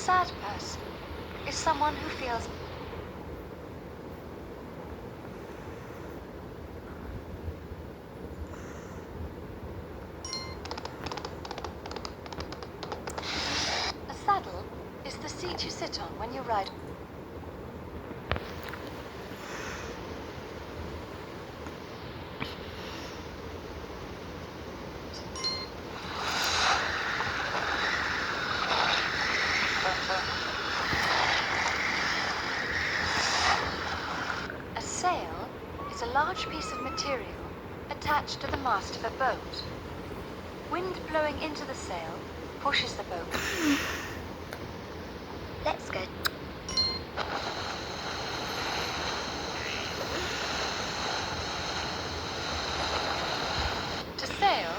sad person is someone who feels a saddle is the seat you sit on when you ride. A sail is a large piece of material attached to the mast of a boat. Wind blowing into the sail pushes the boat. Let's go. To sail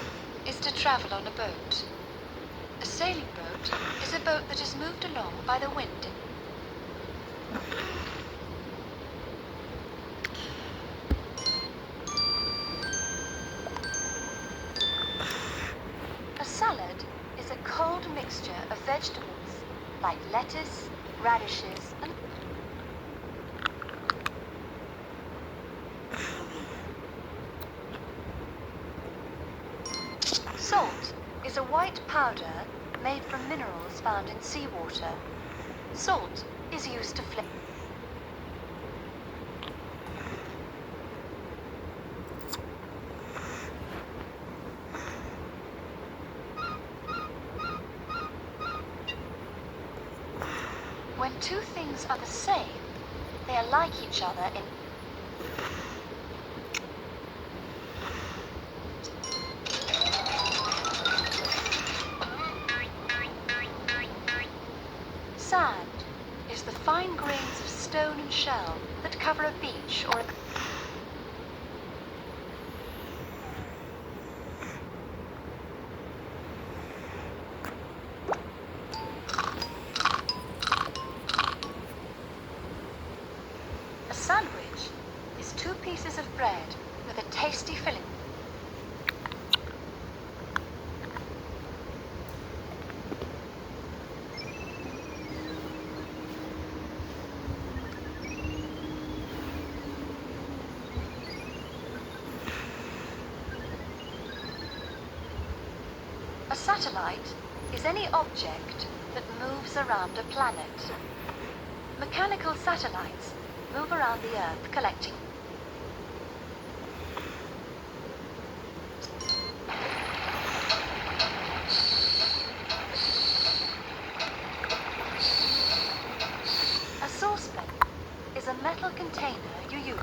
is to travel on a boat. A sailing boat is a boat that is moved along by the wind. A salad is a cold mixture of vegetables like lettuce, radishes, and salt is a white powder made from minerals found in seawater. Salt is used to flavor. When two things are the same, they are like each other in sand is the fine grains of stone and shell that cover a beach or a sandwich is two pieces of bread with a tasty filling. A satellite is any object that moves around a planet. Mechanical satellites move around the Earth collecting. A saucepan is a metal container you use.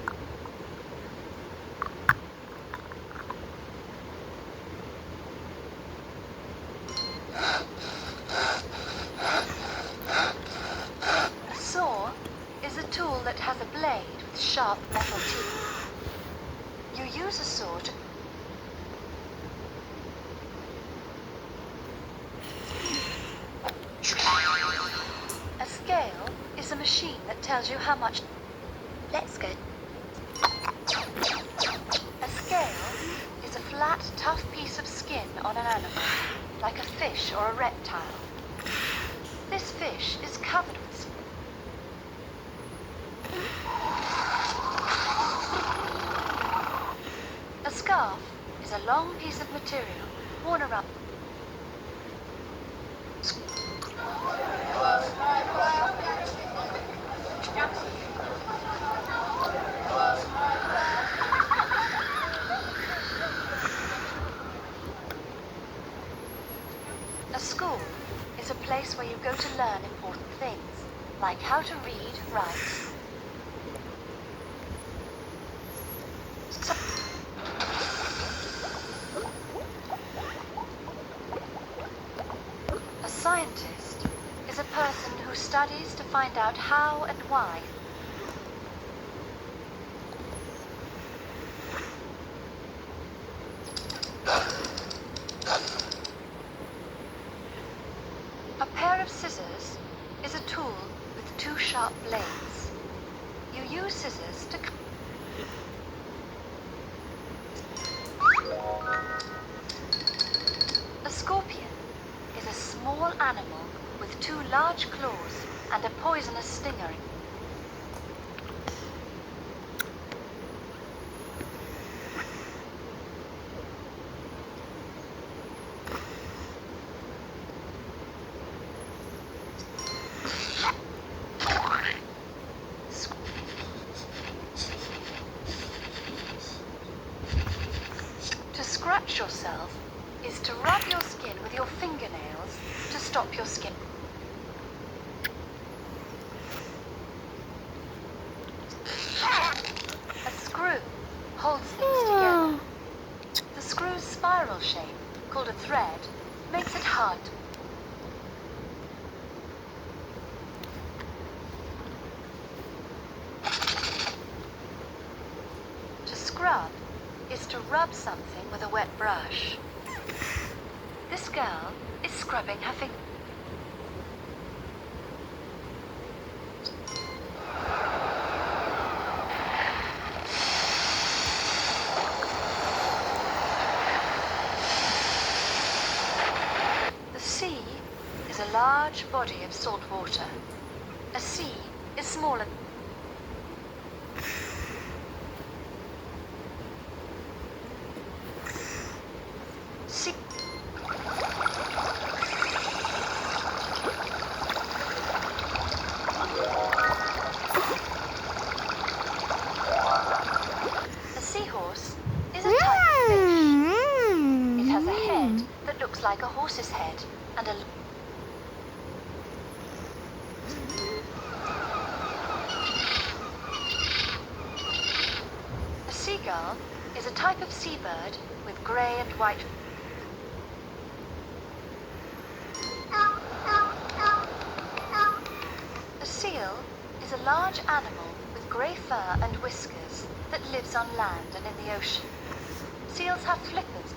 A saw is a tool that has a blade with sharp metal teeth. You use a saw to A scale is a machine that tells you how much. Let's go. A scale is a flat, tough piece of skin on an animal, like a fish or a reptile. This fish is covered with A scarf is a long piece of material worn around. A school is a place where you go to learn important things, like how to read, write. A scientist is a person who studies to find out how and why. A pair of scissors is a tool with two sharp blades. You use scissors to cut. A scorpion is a small animal with 2 large claws and a poisonous stinger. To scratch yourself is to rub your skin with your fingernails to stop your skin. A screw holds things together. The screw's spiral shape, called a thread, makes it hard to scrub is to rub something with a wet brush. This girl is scrubbing her fingers. The sea is a large body of salt water. A sea is smaller. Sea. A seahorse is a type of fish. It has a head that looks like a horse's head and a seagull is a type of seabird with grey and white. A seal is a large animal with grey fur and whiskers that lives on land and in the ocean. Seals have flippers.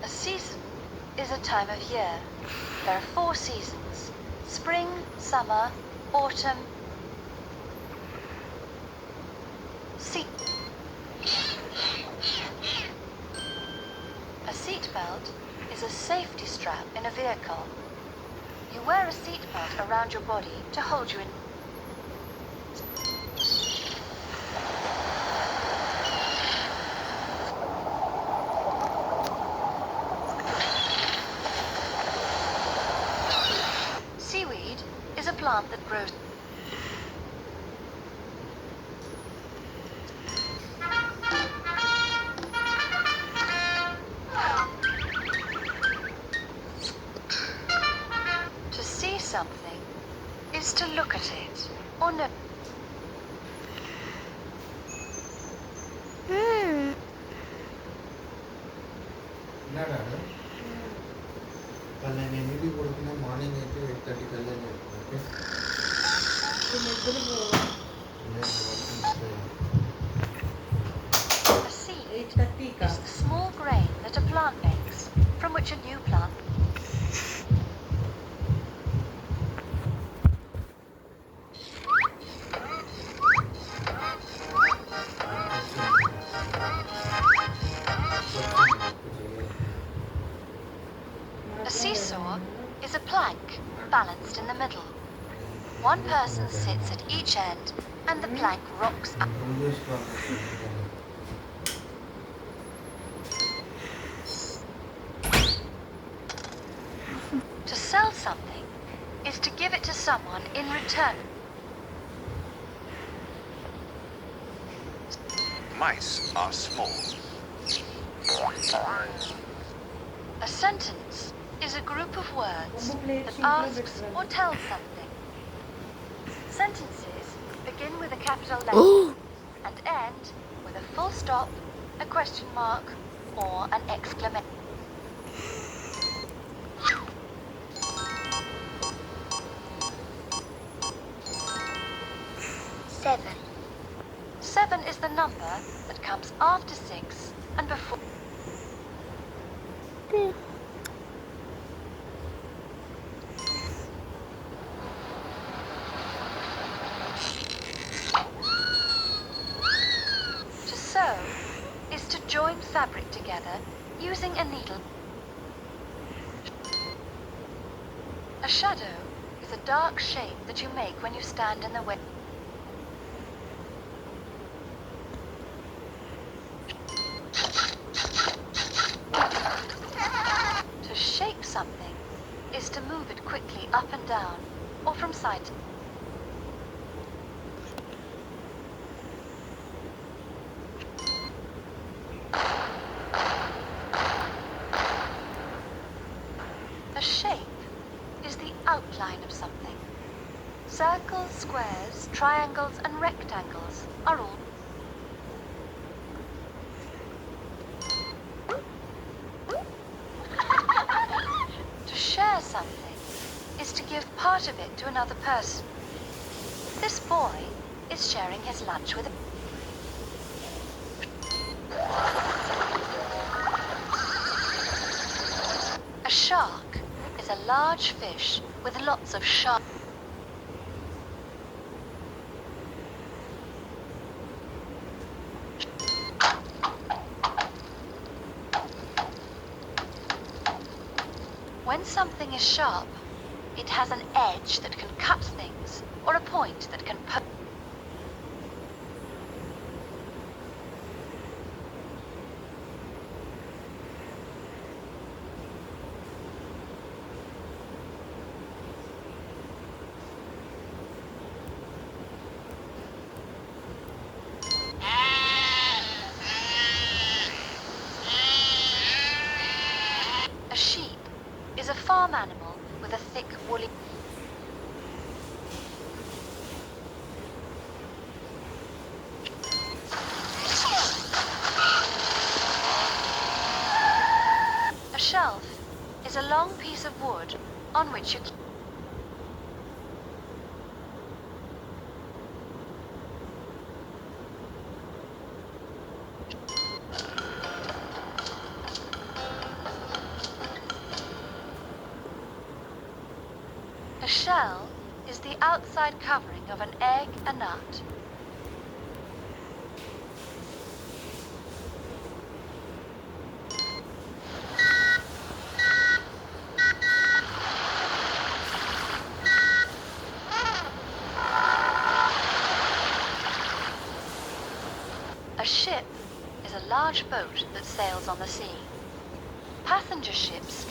A season is a time of year. There are 4 seasons: spring, summer, autumn, A seatbelt is a safety strap in a vehicle. You wear a seatbelt around your body to hold you in. Seaweed is a plant that grows. To see something is to look at it or no. என்னடா கல்ல நீ மீதி கொடுக்கணும் morning 8:30 கல்ல okay A seed is the small grain that a plant makes, from which a new plant. A seesaw is a plank balanced in the middle. One person sits at each end and the plank rocks up. To sell something is to give it to someone in return. Mice are small. A sentence is a group of words that asks or tells something. Sentences begin with a capital letter and end with a full stop, a question mark, or an exclamation. 7 is the number that comes after 6 and before. To sew is to join fabric together using a needle. A shadow is a dark shape that you make when you stand in the way. To shape something is to move it quickly up and down or from side to A shape is the outline of something. Circles, squares, triangles, and rectangles are all. To share something is to give part of it to another person. This boy is sharing his lunch with a shark is a large fish with lots of sharp. When something is sharp, it has an edge that can cut things or a point that can poke. A sheep is a farm animal with a thick woolly. A shelf is a long piece of wood on which you keep. A shell is the outside covering of an egg, a nut. A ship is a large boat that sails on the sea. Passenger ships.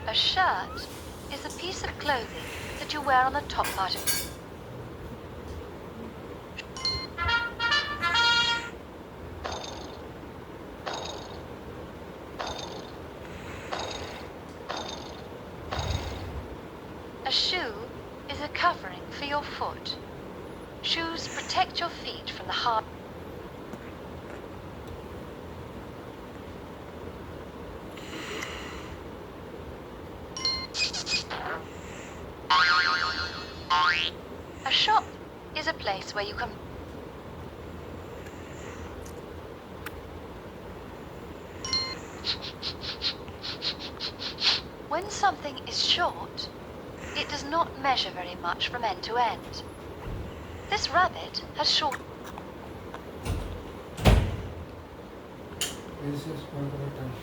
A shirt is a piece of clothing that you wear on the top part of. A shoe is a covering for your foot. Shoes protect your feet from the hard. A shop is a place where you can. When something is short, it does not measure very much from end to end. This rabbit has short. This is one of the times.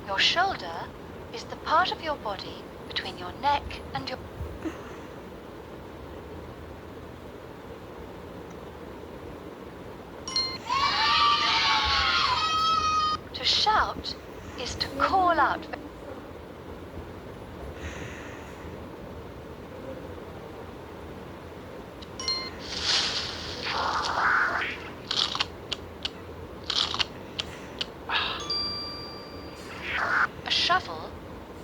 Your shoulder is the part of your body between your neck and your. To shout is to call out. A shovel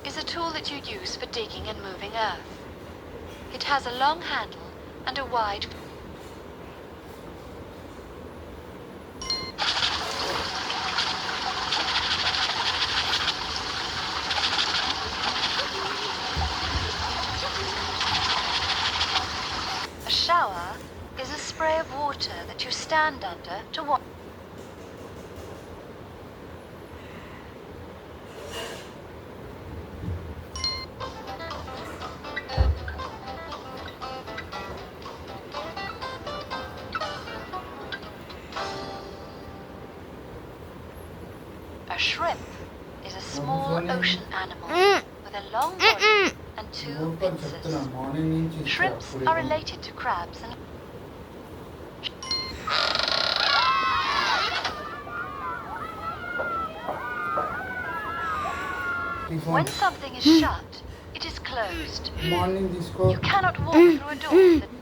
is a tool that you use for digging and moving earth. It has a long handle and a wide. stand under to watch. A shrimp is a small ocean animal with a long body and two note పని చెప్తున్నా pincers. Morning నుంచి ఇస్తా, Shrimps అప్పుడు are ఏమో. related to crabs and ఈ phone when something is shut, it is closed. Morning తీసుకో. You cannot walk through a door that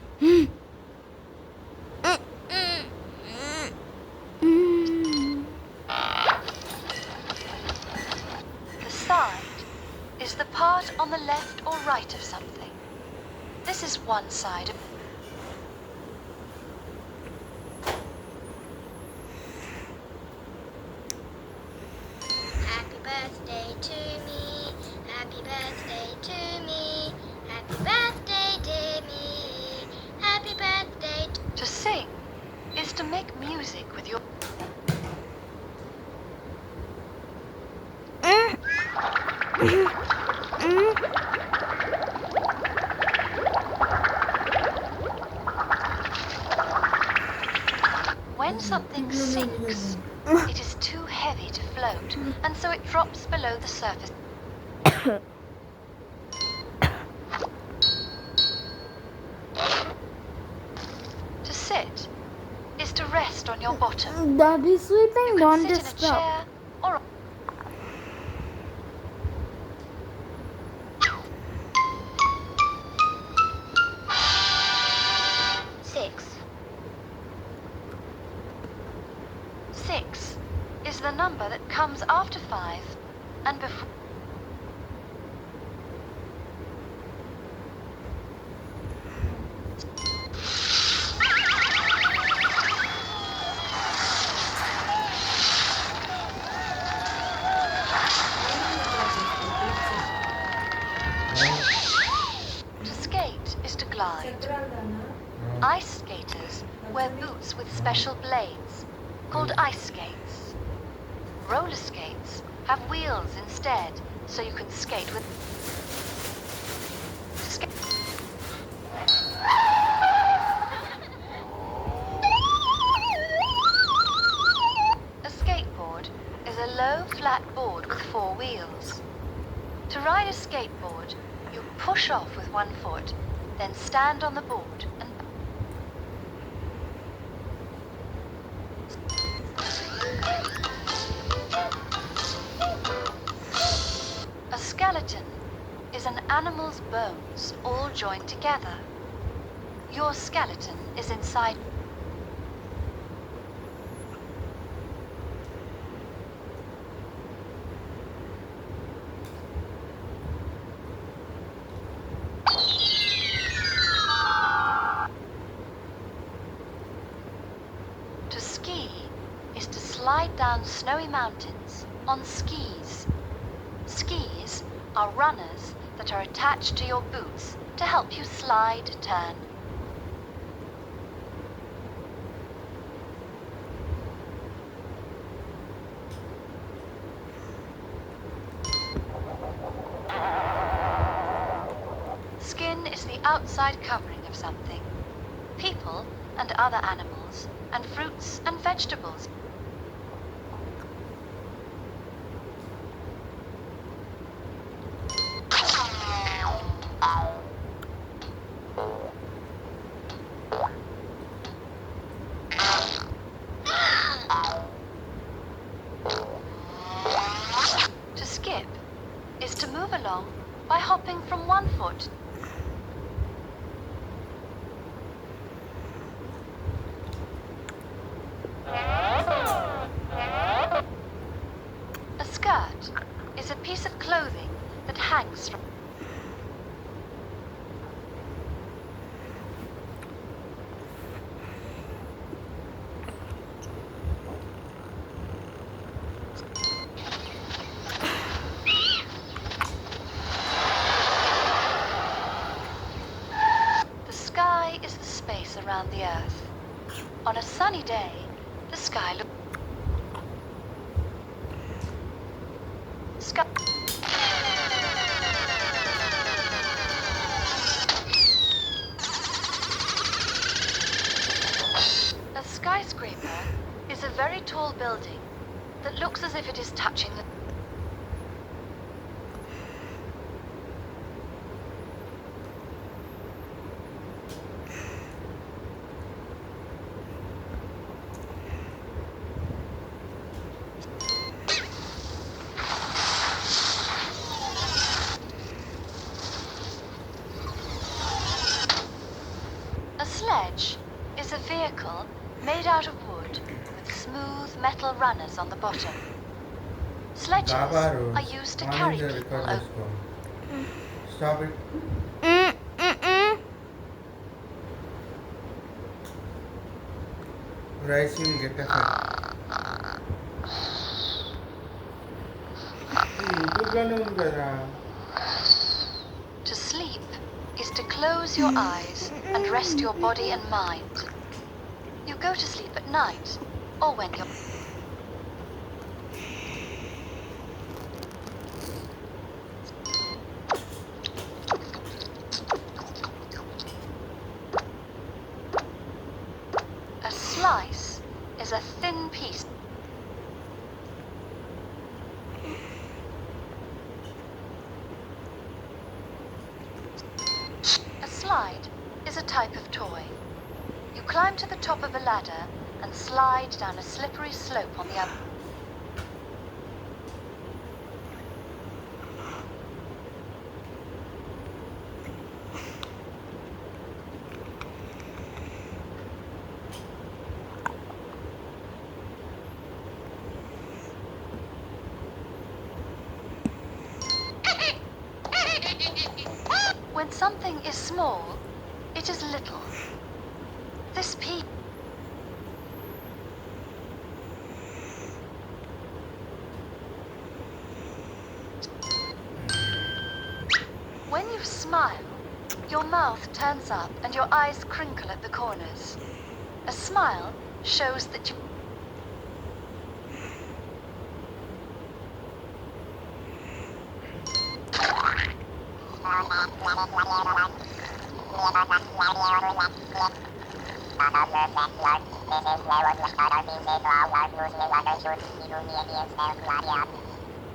the side is the part on the left or right of something. This is one side of Happy birthday to me. Happy birthday to me. Happy birthday, dear me. Happy birthday to sing is to make music with your when something sinks, it is too heavy to float, and so it drops below the surface. To sit is to rest on your bottom. Daddy sleeping, You don't can sit in a disturb. chair or six. 6 is the number that comes after 5 and before. To skate is to glide. Ice skaters wear boots with special blades, called ice skates. Roller skates have wheels instead, so you can skate with. A skateboard is a low, flat board with 4 wheels. To ride a skateboard, you push off with one foot, then stand on the board and a skeleton is an animal's bones all joined together. Your skeleton is inside. To ski is to slide down snowy mountains on skis. Skis are runners that are attached to your boots to help you slide, turn. Skin is the outside covering of something. People and other animals, and fruits and vegetables. To skip is to move along by hopping from one foot. A skirt is a piece of clothing that hangs from. day, the sky looks... A skyscraper is a very tall building that looks as if it is touching the... A sledge is a vehicle made out of wood with smooth metal runners on the bottom. Sledges Gabaru, are used to morning carry the people record over... just go. Stop it. Rice will get affected. YouTube లోనే ఉంది కదా. To sleep is to close your eyes and rest your body and mind. You go to sleep at night or when you're... A slice is a thin piece. A slide is a type of toy. You climb to the top of a ladder and slide down a slippery slope on the other. When something is small, it is little. This piece... When you smile, your mouth turns up and your eyes crinkle at the corners. A smile shows that you...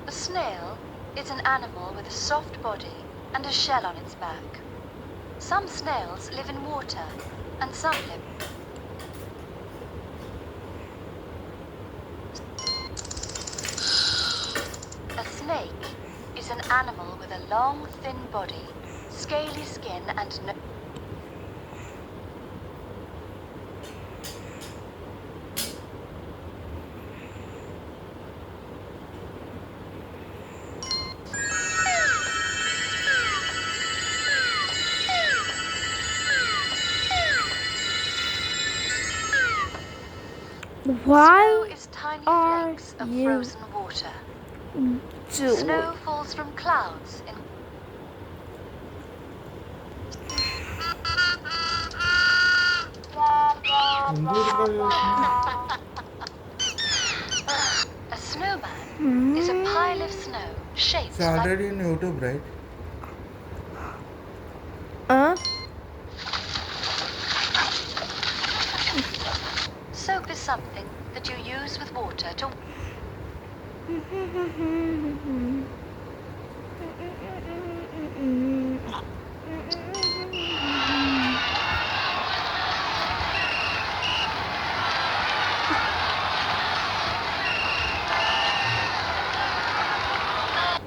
A snail is an animal with a soft body and a shell on its back. Some snails live in water, and some live... A snake is an animal with a long, thin body, scaly skin and no... Why Snow is tiny are flakes of you frozen water. doing? Snow falls from clouds in... A snowman is a pile of snow shaped It's like... already in YouTube, right? Soap is something that you use with water to...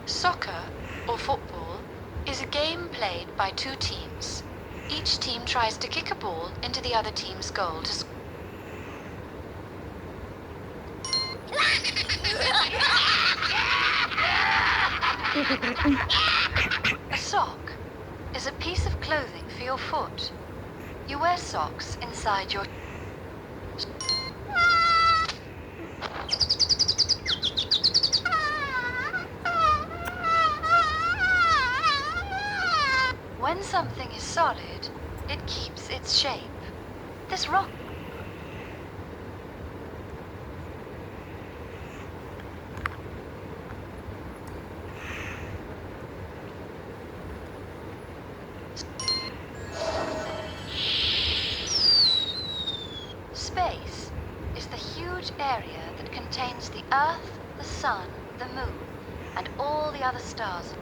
Soccer, or football, is a game played by two teams. Each team tries to kick a ball into the other team's goal to... A sock is a piece of clothing for your foot. You wear socks inside your... When something is solid, it keeps its shape. This rock... huge area that contains the Earth, the Sun, the Moon, and all the other stars.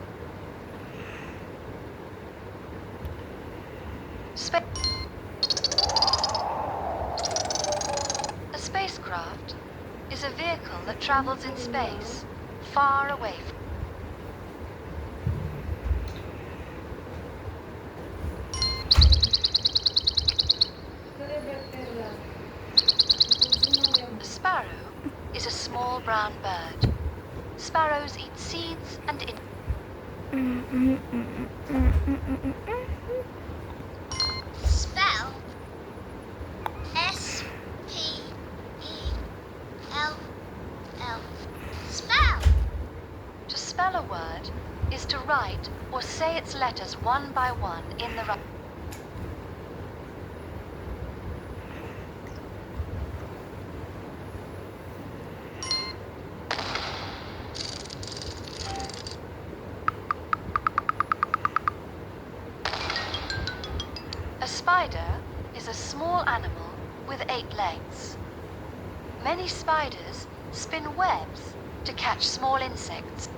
A spacecraft is a vehicle that travels in space, far away from. A sparrow is a small brown bird. Sparrows eat seeds and Spell S-P-E-L-L. Spell. To spell a word is to write or say its letters one by one in the right. A spider is a small animal with 8 legs. Many spiders spin webs to catch small insects.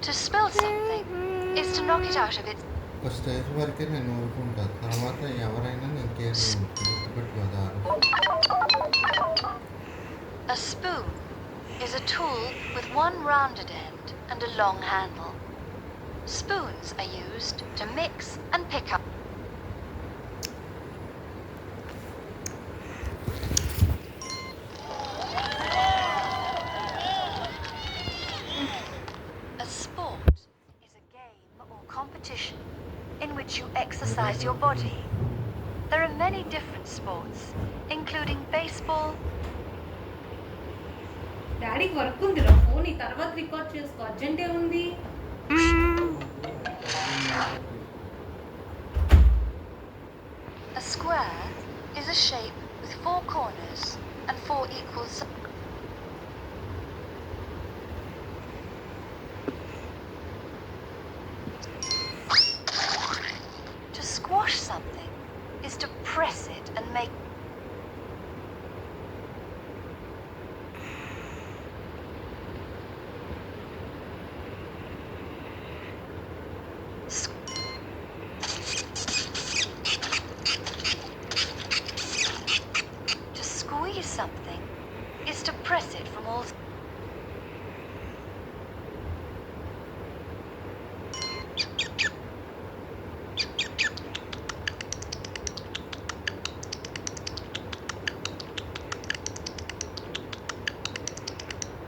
To spill something is to knock it out of its. ఒక stage వరకే నేను ఊరుకుంటాను, తర్వాత ఎవరైనా ఇంకేం గుర్తుపెట్టుకోదారు. A spoon is a tool with one rounded end and a long handle. Spoons are used to mix and pick up. A sport is a game or competition in which you exercise your body. There are many different sports, including baseball. డాడీకి work ఉందిరా, phone ఈ తర్వాత record చేసుకో, అర్జెంటే ఉంది. A square is a shape with 4 corners and 4 equal sides. To squash something is to press it and make. To squeeze something is to press it from all.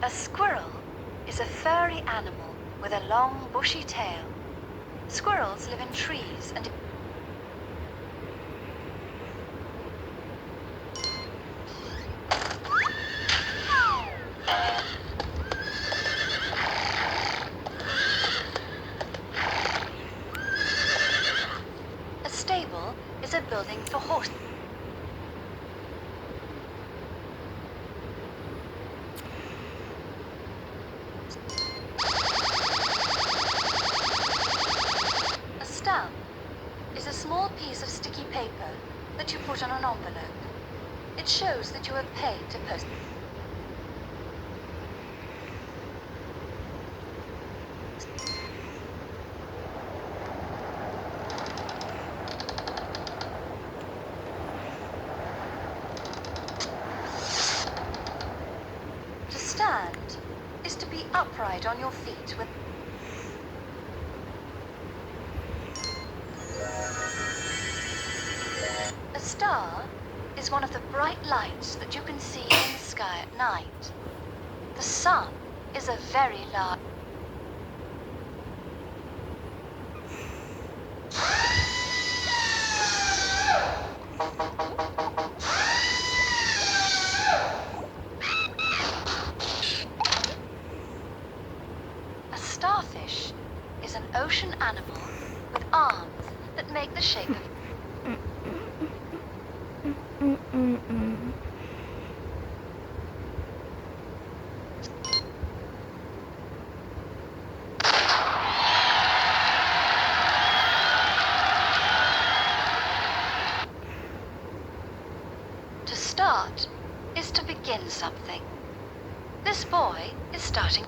A squirrel is a furry animal with a long, bushy tail. Squirrels live in trees and. A stable is a building for horses. A stamp is a small piece of sticky paper that you put on an envelope. It shows that you have paid to post. To stand is to be upright on your feet with. A star is one of the bright lights that you can see in the sky at night. The sun is a very large. A starfish is an ocean animal with arms that make the shape of. part is to begin something. This boy is starting.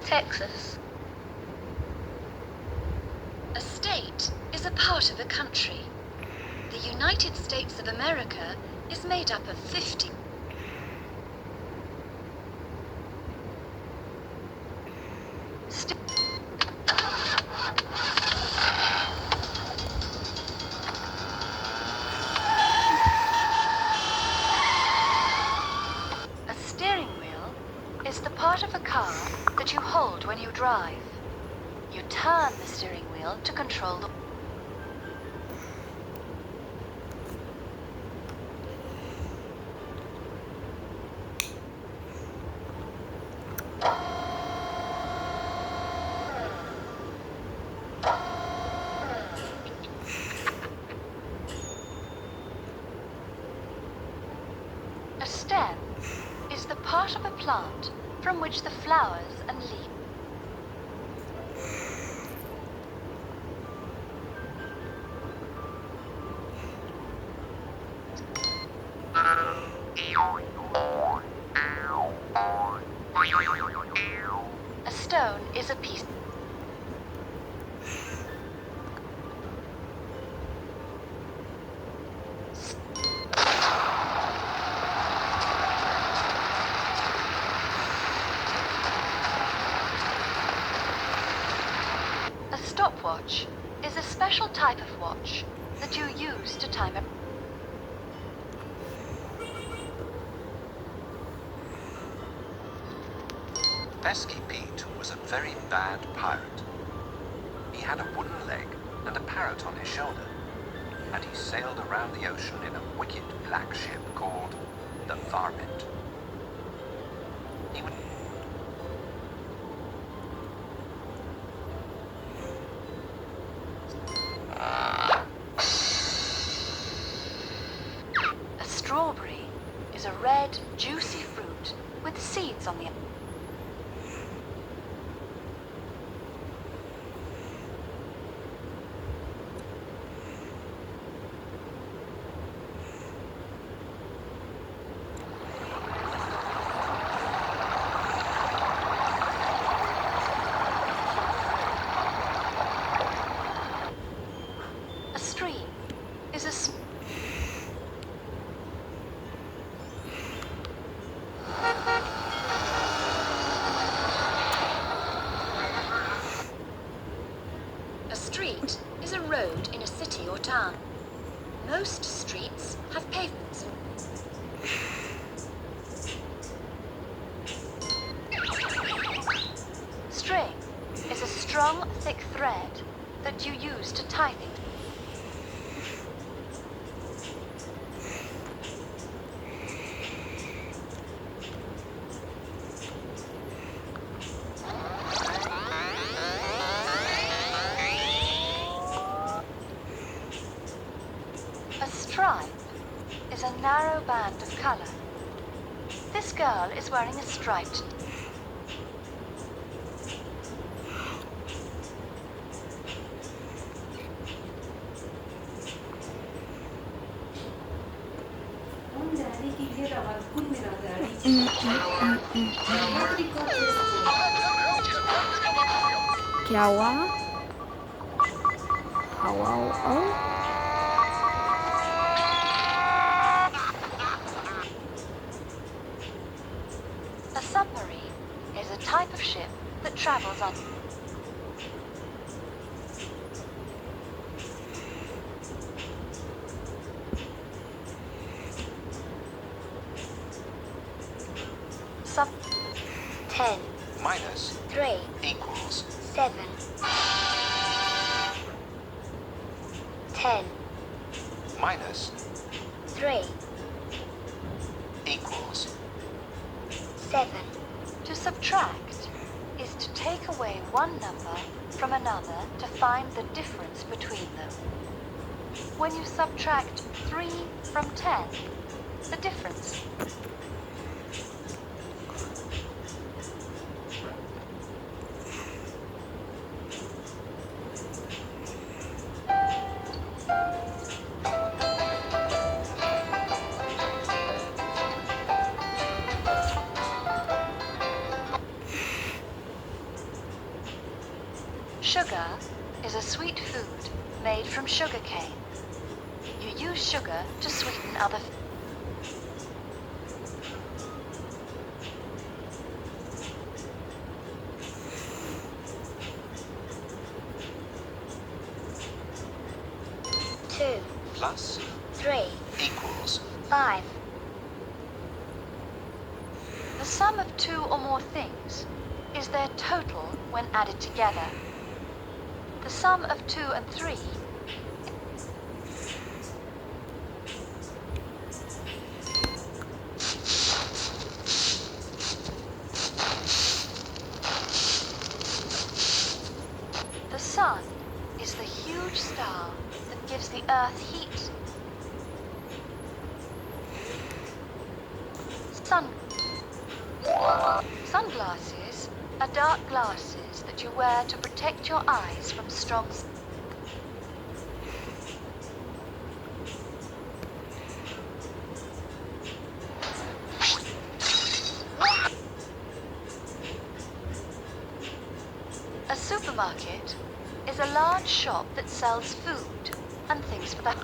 Texas. A state is a part of a country. The United States of America is made up of 50. A steering wheel is the part of a car that you hold when you drive. You turn the steering wheel to control the... A stem is the part of a plant from which the flowers and leaves... A stone is a piece... A stopwatch is a special type of watch that you use to time a... Pesky Pete was a very bad pirate. He had a wooden leg and a parrot on his shoulder, and he sailed around the ocean in a wicked black ship called the Varmint. He would... A strawberry is a red, juicy fruit with seeds on the... A stream is a... A street is a road in a city or town. Most streets have pavements. String is a strong, thick thread that you use to tie things. A stripe is a narrow band of color. This girl is wearing a striped... డాడీకి ఇదే work ఉంది రా daddy record చేసుకో क्या हुआ हवा A submarine is a type of ship that travels on... Sub... 10, minus 3, equals 7. 10, minus 3, equals 7. To subtract is to take away one number from another to find the difference between them. When you subtract 3 from 10, the difference... Sugar is a sweet food made from sugar cane. You use sugar to sweeten other food. 2, Plus 3, equals 5. The sum of two or more things is their total when added together. The sum of 2 and 3 The sun is the huge star that gives the earth heat. Sunglasses are dark glasses that you wear to protect your eyes from strong sun. A supermarket is a large shop that sells food and things for the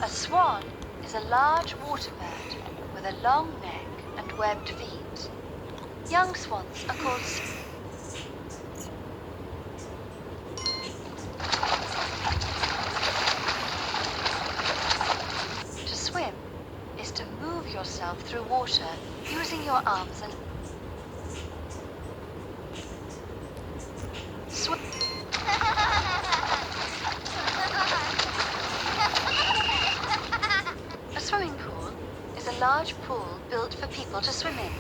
A swan is a large water bird with a long neck and webbed feet. Young swans are called To swim is to move yourself through water using your arms and swim. A swimming pool is a large pool built for people to swim in.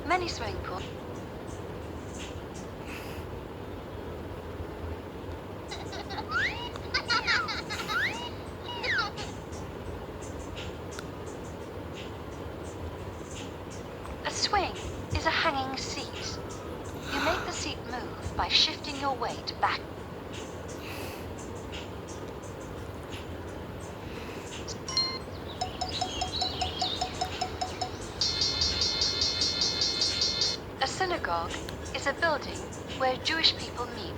Many swimming pools A swing is a hanging seat. You make the seat move by shifting your weight back. A synagogue is a building where Jewish people meet.